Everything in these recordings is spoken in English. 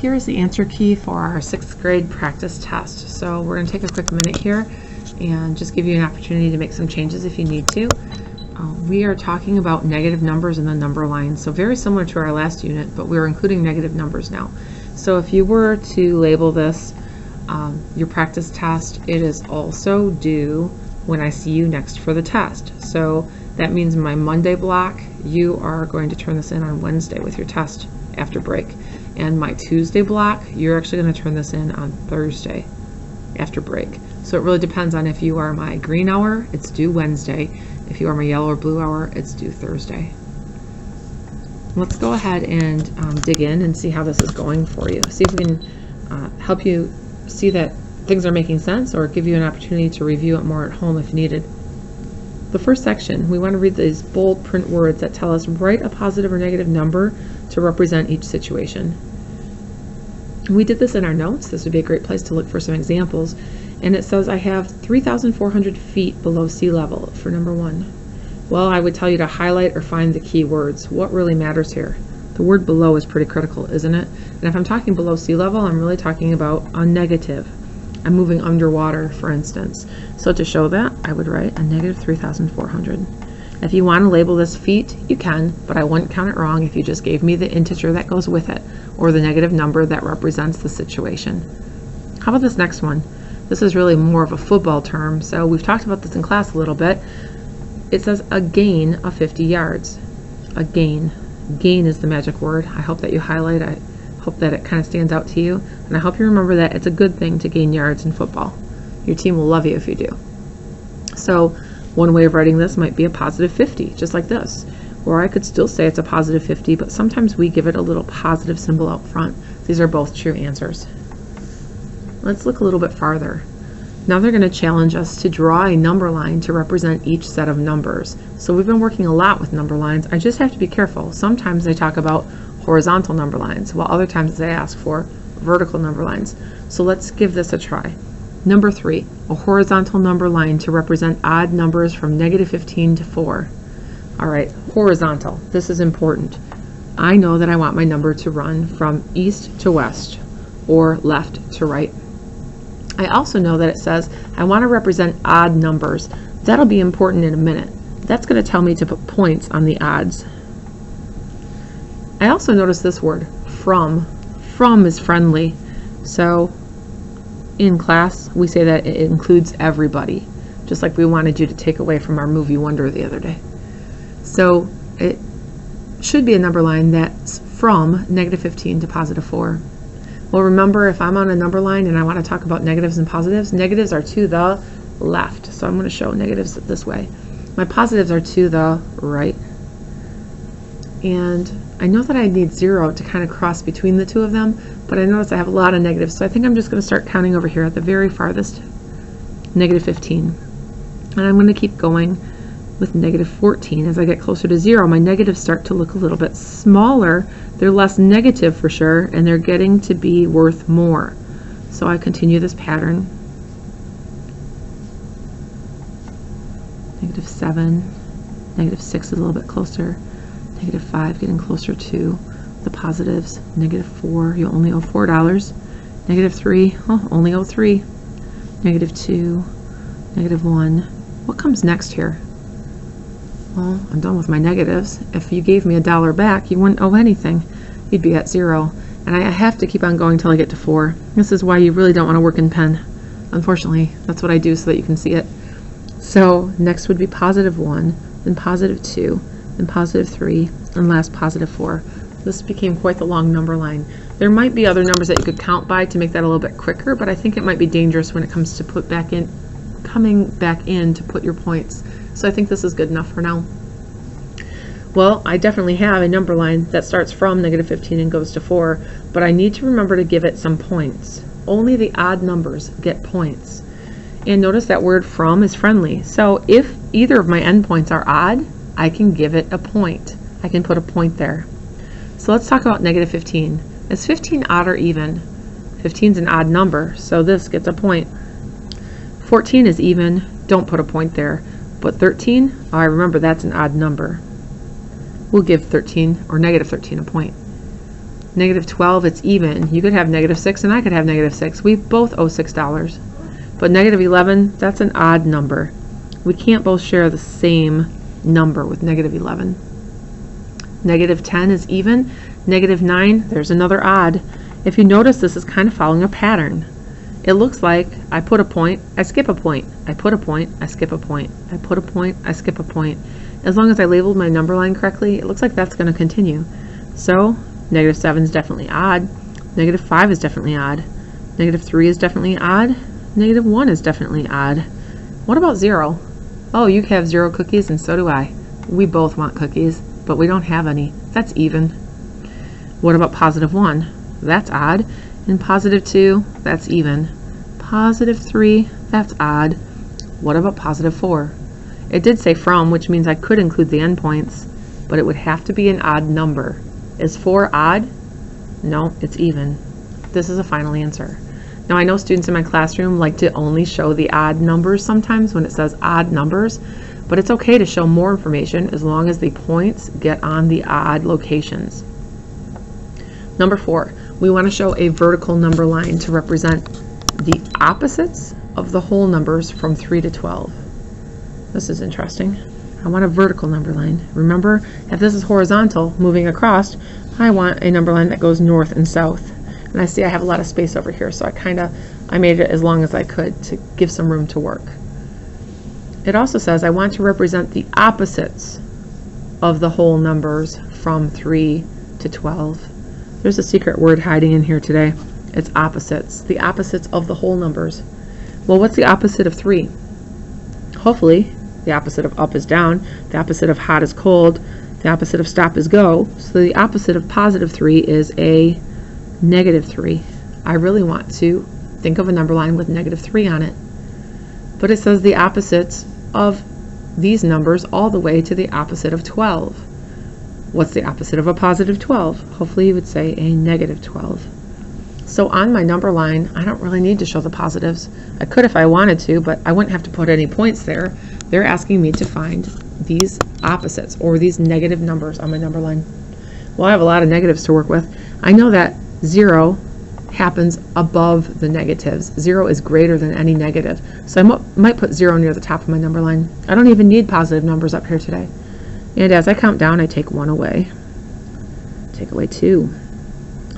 Here's the answer key for our 6th grade practice test. So we're going to take a quick minute here and just give you an opportunity to make some changes if you need to. We are talking about negative numbers in the number line, so very similar to our last unit, but we're including negative numbers now. So if you were to label this your practice test, it is also due when I see you next for the test. So that means my Monday block, you are going to turn this in on Wednesday with your test after break. And my Tuesday block, you're actually going to turn this in on Thursday after break. So it really depends on if you are my green hour, it's due Wednesday. If you are my yellow or blue hour, it's due Thursday. Let's go ahead and dig in and see how this is going for you. See if we can help you see that things are making sense, or give you an opportunity to review it more at home if needed. The first section, we want to read these bold print words that tell us write a positive or negative number to represent each situation. We did this in our notes. This would be a great place to look for some examples. And it says I have 3,400 feet below sea level for number 1. Well, I would tell you to highlight or find the key words. What really matters here? The word below is pretty critical, isn't it? And if I'm talking below sea level, I'm really talking about a negative. I'm moving underwater, for instance. So to show that, I would write a negative 3,400. If you want to label this feet, you can, but I wouldn't count it wrong if you just gave me the integer that goes with it, or the negative number that represents the situation. How about this next one? This is really more of a football term, so we've talked about this in class a little bit. It says a gain of 50 yards. A gain. Gain is the magic word. I hope that you highlight. I hope that it kind of stands out to you, and I hope you remember that it's a good thing to gain yards in football. Your team will love you if you do. So one way of writing this might be a positive 50, just like this. Or I could still say it's a positive 50, but sometimes we give it a little positive symbol out front. These are both true answers. Let's look a little bit farther. Now they're going to challenge us to draw a number line to represent each set of numbers. So we've been working a lot with number lines. I just have to be careful. Sometimes they talk about horizontal number lines, while other times they ask for vertical number lines. So let's give this a try. Number 3, a horizontal number line to represent odd numbers from negative 15 to 4. All right, horizontal. This is important. I know that I want my number to run from east to west, or left to right. I also know that it says I want to represent odd numbers. That'll be important in a minute. That's going to tell me to put points on the odds. I also noticed this word, from. From is friendly. So in class, we say that it includes everybody, just like we wanted you to take away from our movie Wonder the other day. So it should be a number line that's from negative 15 to positive 4. Well, remember, if I'm on a number line and I want to talk about negatives and positives, negatives are to the left. So I'm going to show negatives this way. My positives are to the right. And I know that I need 0 to kind of cross between the two of them, but I notice I have a lot of negatives. So I think I'm just going to start counting over here at the very farthest, negative 15. And I'm going to keep going with negative 14. As I get closer to 0, my negatives start to look a little bit smaller. They're less negative for sure, and they're getting to be worth more. So I continue this pattern. Negative 7, negative 6 is a little bit closer, negative 5 getting closer to the positives, negative 4, you only owe $4, negative 3, oh, only owe 3, negative 2, negative 1. What comes next here? Well, I'm done with my negatives. If you gave me $1 back, you wouldn't owe anything. You'd be at 0. And I have to keep on going till I get to 4. This is why you really don't want to work in pen. Unfortunately, that's what I do so that you can see it. So next would be positive 1, then positive 2, then positive 3, and last positive 4. This became quite the long number line. There might be other numbers that you could count by to make that a little bit quicker, but I think it might be dangerous when it comes to coming back in to put your points. So I think this is good enough for now. Well, I definitely have a number line that starts from negative 15 and goes to 4, but I need to remember to give it some points. Only the odd numbers get points. And notice that word from is friendly. So if either of my endpoints are odd, I can give it a point. I can put a point there. So let's talk about negative 15. Is 15 odd or even? 15 is an odd number, so this gets a point. 14 is even, don't put a point there. But 13, oh, I remember that's an odd number. We'll give 13 or negative 13 a point. Negative 12, it's even. You could have negative 6 and I could have negative 6. We both owe $6. But negative 11, that's an odd number. We can't both share the same number with negative 11. Negative 10 is even. Negative 9, there's another odd. If you notice, this is kind of following a pattern. It looks like I put a point, I skip a point. I put a point, I skip a point. I put a point, I skip a point. As long as I labeled my number line correctly, it looks like that's going to continue. So negative 7 is definitely odd. Negative 5 is definitely odd. Negative 3 is definitely odd. Negative 1 is definitely odd. What about 0? Oh, you have 0 cookies and so do I. We both want cookies, but we don't have any. That's even. What about positive 1? That's odd. And positive 2, that's even. Positive 3, that's odd. What about positive 4? It did say from, which means I could include the endpoints, but it would have to be an odd number. Is 4 odd? No, it's even. This is a final answer. Now I know students in my classroom like to only show the odd numbers sometimes when it says odd numbers, but it's okay to show more information as long as the points get on the odd locations. Number 4, we want to show a vertical number line to represent the opposites of the whole numbers from 3 to 12. This is interesting. I want a vertical number line. Remember, if this is horizontal, moving across, I want a number line that goes north and south. And I see I have a lot of space over here, so I made it as long as I could to give some room to work. It also says I want to represent the opposites of the whole numbers from 3 to 12. There's a secret word hiding in here today. It's opposites. The opposites of the whole numbers. Well, what's the opposite of 3? Hopefully, the opposite of up is down. The opposite of hot is cold. The opposite of stop is go. So the opposite of positive 3 is a negative 3. I really want to think of a number line with negative 3 on it. But it says the opposites of these numbers all the way to the opposite of 12. What's the opposite of a positive 12? Hopefully you would say a negative 12. So on my number line, I don't really need to show the positives. I could if I wanted to, but I wouldn't have to put any points there. They're asking me to find these opposites or these negative numbers on my number line. Well, I have a lot of negatives to work with. I know that 0 happens above the negatives. 0 is greater than any negative. So I might put 0 near the top of my number line. I don't even need positive numbers up here today. And as I count down, I take 1 away. Take away 2.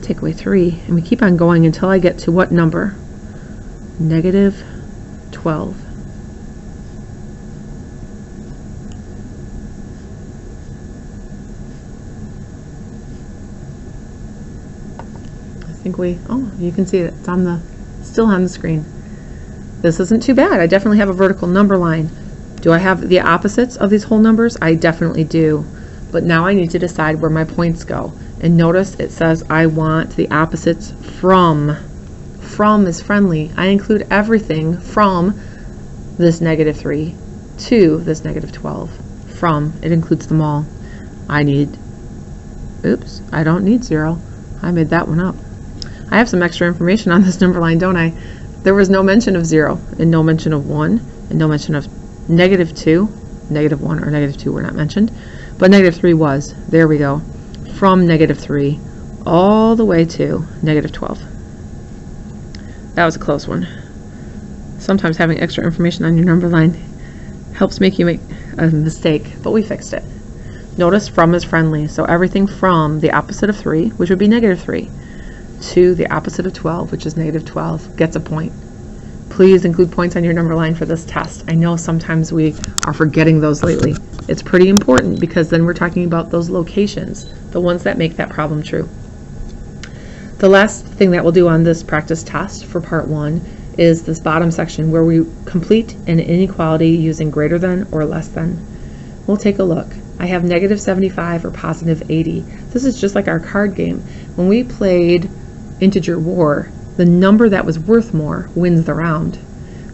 Take away 3. And we keep on going until I get to what number? Negative 12. You can see it. It's still on the screen. This isn't too bad. I definitely have a vertical number line. Do I have the opposites of these whole numbers? I definitely do. But now I need to decide where my points go. And notice it says I want the opposites from. From is friendly. I include everything from this negative 3 to this negative 12. From, it includes them all. I don't need 0. I made that one up. I have some extra information on this number line, don't I? There was no mention of 0, and no mention of 1, and no mention of negative 2. Negative 1 or negative 2 were not mentioned, but negative 3 was. There we go. From negative 3 all the way to negative 12. That was a close one. Sometimes having extra information on your number line helps make you make a mistake, but we fixed it. Notice from is friendly, so everything from the opposite of 3, which would be negative 3, to the opposite of 12, which is negative 12, gets a point. Please include points on your number line for this test. I know sometimes we are forgetting those lately. It's pretty important because then we're talking about those locations, the ones that make that problem true. The last thing that we'll do on this practice test for part 1 is this bottom section where we complete an inequality using greater than or less than. We'll take a look. I have negative 75 or positive 80. This is just like our card game. When we played Integer War, the number that was worth more wins the round.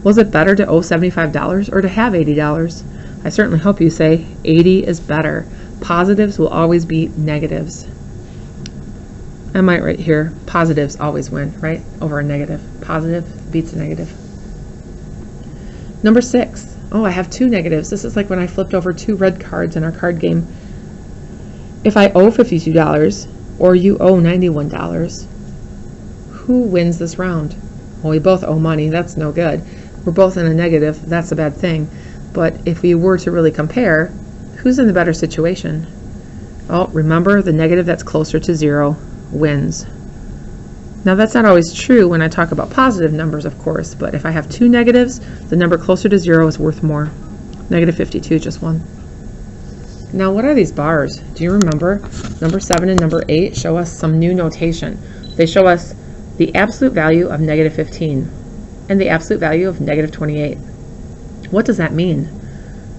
Was it better to owe $75 or to have $80? I certainly hope you say 80 is better. Positives will always beat negatives. I might write here, positives always win, right? Over a negative. Positive beats a negative. Number 6. Oh, I have 2 negatives. This is like when I flipped over 2 red cards in our card game. If I owe $52 or you owe $91. Who wins this round? Well, we both owe money. That's no good. We're both in a negative. That's a bad thing. But if we were to really compare, who's in the better situation? Oh, remember, the negative that's closer to 0 wins. Now, that's not always true when I talk about positive numbers, of course, but if I have two negatives, the number closer to 0 is worth more. Negative 52 just won. Now, what are these bars? Do you remember? Number 7 and number 8 show us some new notation. They show us the absolute value of negative 15 and the absolute value of negative 28. What does that mean?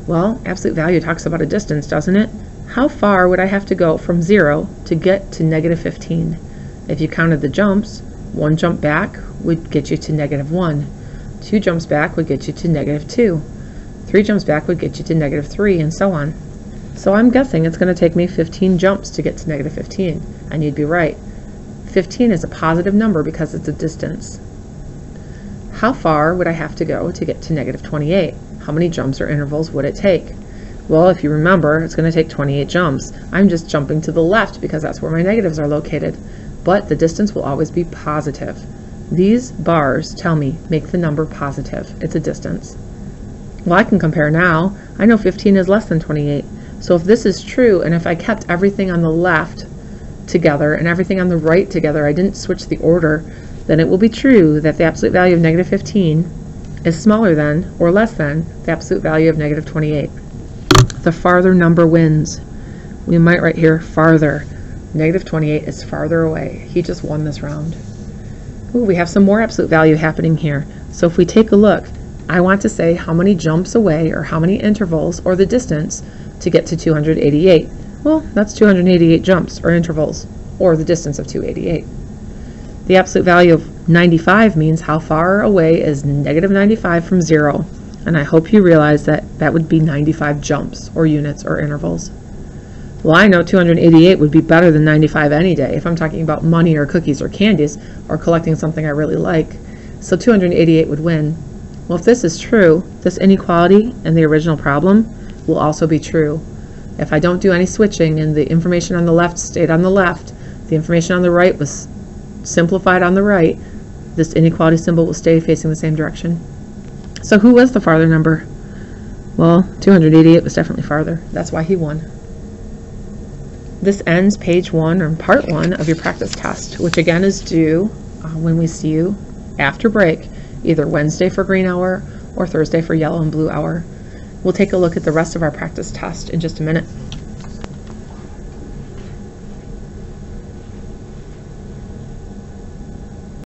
Well, absolute value talks about a distance, doesn't it? How far would I have to go from 0 to get to negative 15? If you counted the jumps, one jump back would get you to negative 1. 2 jumps back would get you to negative 2. 3 jumps back would get you to negative 3, and so on. So I'm guessing it's going to take me 15 jumps to get to negative 15, and you'd be right. 15 is a positive number because it's a distance. How far would I have to go to get to negative 28? How many jumps or intervals would it take? Well, if you remember, it's going to take 28 jumps. I'm just jumping to the left because that's where my negatives are located. But the distance will always be positive. These bars tell me make the number positive. It's a distance. Well, I can compare now. I know 15 is less than 28. So if this is true, and if I kept everything on the left together and everything on the right together, I didn't switch the order, then it will be true that the absolute value of negative 15 is smaller than or less than the absolute value of negative 28. The farther number wins. We might write here farther. Negative 28 is farther away. He just won this round. Ooh, we have some more absolute value happening here. So if we take a look, I want to say how many jumps away or how many intervals or the distance to get to 288. Well, that's 288 jumps or intervals or the distance of 288. The absolute value of 95 means how far away is negative 95 from 0. And I hope you realize that that would be 95 jumps or units or intervals. Well, I know 288 would be better than 95 any day if I'm talking about money or cookies or candies or collecting something I really like. So 288 would win. Well, if this is true, this inequality in the original problem will also be true. If I don't do any switching and the information on the left stayed on the left, the information on the right was simplified on the right, this inequality symbol will stay facing the same direction. So who was the farther number? Well, 288 was definitely farther. That's why he won. This ends page 1 or part 1 of your practice test, which again is due when we see you after break, either Wednesday for green hour or Thursday for yellow and blue hour. We'll take a look at the rest of our practice test in just a minute.